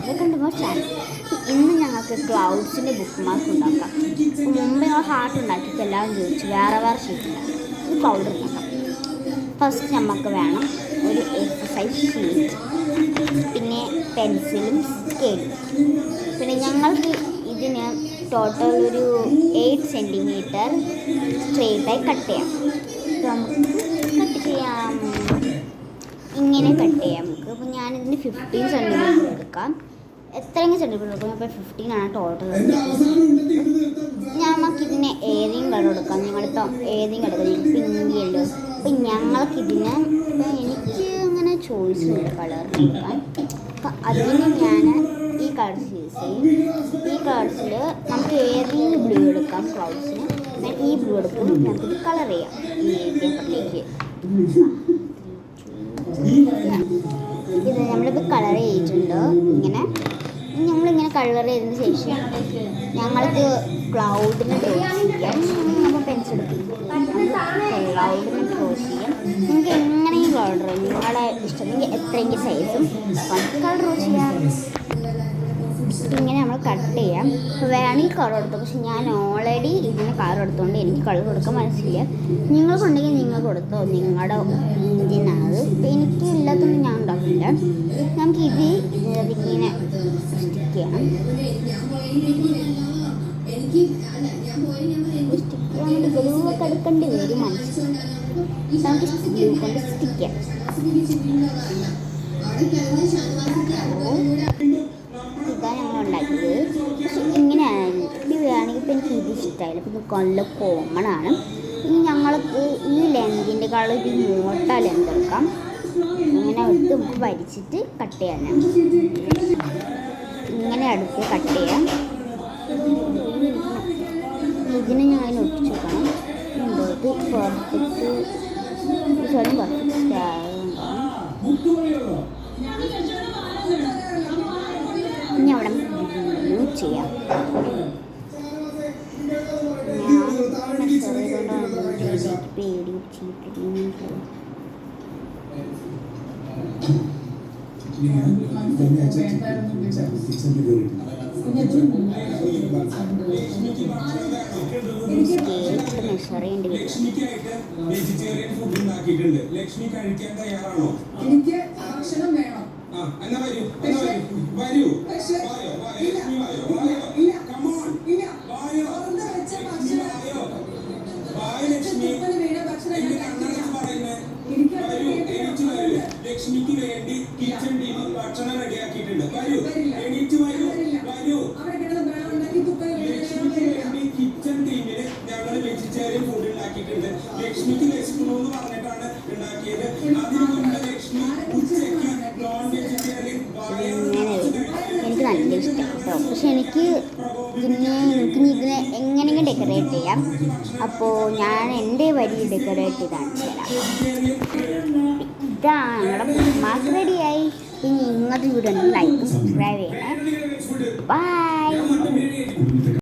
Welcome to my channel. ഇന്ന് ഞങ്ങൾക്ക് ക്ലൗഡ്സിൻ്റെ book mark ഉണ്ടാക്കാം. മുമ്പ് ഞങ്ങൾ ഹാർട്ട് ഉണ്ടാക്കിയിട്ട് എല്ലാവരും ചോദിച്ചു വേറെ വേറെ ഷീറ്റ് ഉണ്ടാക്കാം. ഇത് ക്ലൗഡ് ഉണ്ടാക്കാം. ഫസ്റ്റ് നമുക്ക് വേണം ഒരു എക്സസൈസ് ഷീറ്റ്, പിന്നെ പെൻസിലും സ്കെയിലും. പിന്നെ ഞങ്ങൾക്ക് ഇതിന് ടോട്ടൽ ഒരു 8 സെൻറ്റിമീറ്റർ സ്ട്രെയിറ്റായി കട്ട് ചെയ്യാം. നമുക്ക് കട്ട് ചെയ്യാം, ഇങ്ങനെ കട്ട് ചെയ്യാം നമുക്ക്. അപ്പോൾ ഞാനിതിന് 15 സെൻറ്റിമീറ്റർ എടുക്കാം. എത്രയെങ്കിലും സെൻറ്റിമീറ്റർ എടുക്കും. ഇപ്പോൾ 15 ആണ് ടോട്ടൽ. നമുക്കിതിന് ഏതെങ്കിലും കളർ എടുക്കാം. നിങ്ങളിപ്പോൾ ഏതെങ്കിലും എടുക്കാം, പിങ്ക് യെല്ലോ. അപ്പം ഞങ്ങൾക്കിതിന് എനിക്ക് അങ്ങനെ ചോയ്സ് ഉണ്ട് കളർ എടുക്കാൻ. അപ്പം അതിന് ഞാൻ ഈ കളർസ് യൂസ് ചെയ്യും. ഈ കളർസിൽ നമുക്ക് ഏതെങ്കിലും ബ്ലൂ എടുക്കാം. ക്ലൗഡ്സിന് ഞാൻ ഈ ബ്ലൂ എടുക്കും. നമുക്കിത് കളർ ചെയ്യാം ഈ പേപ്പറിലേക്ക്. ഇത് നമ്മളിപ്പോൾ കളർ ചെയ്തിട്ടുണ്ട്. നമ്മളിങ്ങനെ കളർ ചെയ്തതിന് ശേഷം ഞങ്ങൾക്ക് ക്ലൗഡിന് ഡ്രോ ചെയ്യാം. നമ്മൾ പെൻസിൽ എടുക്കും, ക്ലൗഡിന് ഡ്രോ ചെയ്യാം. നിങ്ങൾക്ക് എങ്ങനെയും കളർ നിങ്ങളുടെ ഇഷ്ടം, നിങ്ങൾക്ക് എത്രയെങ്കിലും സൈസും നമുക്ക് കളർ ഡ്രോ ചെയ്യാം. ഇങ്ങനെ നമ്മൾ കട്ട് ചെയ്യാം. അപ്പോൾ വേണമെങ്കിൽ കളർ എടുത്തു, പക്ഷെ ഞാൻ ഓൾറെഡി ഇതിന് കളർ എടുത്തുകൊണ്ട് എനിക്ക് കളർ കൊടുക്കാൻ മനസ്സില്ല. നിങ്ങൾക്കുണ്ടെങ്കിൽ നിങ്ങൾ കൊടുത്തോ, നിങ്ങളുടെ ഒപ്പീനിയനാണത്. ഇപ്പോൾ എനിക്ക് ഇല്ലാത്തതൊന്നും ഞാൻ ഉണ്ടാക്കില്ല. നമുക്ക് ഇതിങ്ങനെ സ്റ്റിക്ക് ചെയ്യണം. സ്റ്റിക്ക് ചെയ്യാൻ വേണ്ടി ഗ്ലൂവൊക്കെ എടുക്കേണ്ടി വരും മനസ്സിൽ. നമുക്ക് ഗ്ലൂ കൊണ്ട് സ്റ്റിക്ക് ചെയ്യാം. ഇതാണ് ഞങ്ങൾ ഉണ്ടാക്കിയത്. പക്ഷെ ഇങ്ങനെയാണ് ഇത് വേണമെങ്കിൽ ഇപ്പം എനിക്ക് ഇത് ഇഷ്ടമായില്ല. ഇപ്പം ഇത് കൊല്ല കോമണാണ്. ഇനി ഞങ്ങൾക്ക് ഈ ലെന്തിൻ്റെ കളർ ഇത് മോട്ട ലെന്ത് എടുക്കാം. ഇങ്ങനെ എടുത്ത് നമുക്ക് വലിച്ചിട്ട് കട്ട് ചെയ്യാനാണ്. ഇങ്ങനെ എടുത്ത് കട്ട് ചെയ്യാം. ഇതിനെ ഞാൻ അതിന് ഒട്ടിച്ചു വെക്കണം. ഇത് പെർഫെക്റ്റ് ഇനി അവിടെ യൂസ് ചെയ്യാം. ലക്ഷ്മി കഴിക്കാൻ തയ്യാറാണോ? എനിക്ക് ഭക്ഷണം വേണം. വരൂ. ലക്ഷ്മിക്ക് വേണ്ടി കിച്ചൺ ടീം ഭക്ഷണം റെഡിയാക്കിയിട്ടുണ്ട്. വരൂ, എണീറ്റ് വരൂ. ലക്ഷ്മിക്ക് വേണ്ടി കിച്ചൺ ടീമിന് ഞങ്ങൾ വെജിറ്റേറിയൻ ഫുഡ് ഉണ്ടാക്കിയിട്ടുണ്ട്. ലക്ഷ്മിക്ക് വിശക്കണമെന്ന് പറഞ്ഞിട്ടാണ് ഉണ്ടാക്കിയത്. അതിനു മുമ്പ് ലക്ഷ്മി ഉച്ചയ്ക്ക് നോൺ വെജിറ്റേറിയൻ എനിക്ക് നല്ല ഇഷ്ടം കേട്ടോ. പക്ഷെ എനിക്ക് ഇതിനെ എങ്ങനെയെങ്കിലും ഡെക്കറേറ്റ് ചെയ്യാം. അപ്പോൾ ഞാൻ എൻ്റെ വരി ഡെക്കറേറ്റ് ചെയ്ത് കാണിച്ചു തരാം. ഇതാണ് ഞങ്ങളുടെ മാർക്ക് റെഡിയായി. ഇനി ഇങ്ങനത്തെ വീഡിയോ ലൈക്കും സബ്സ്ക്രൈബ് ചെയ്യണേ. ബൈ.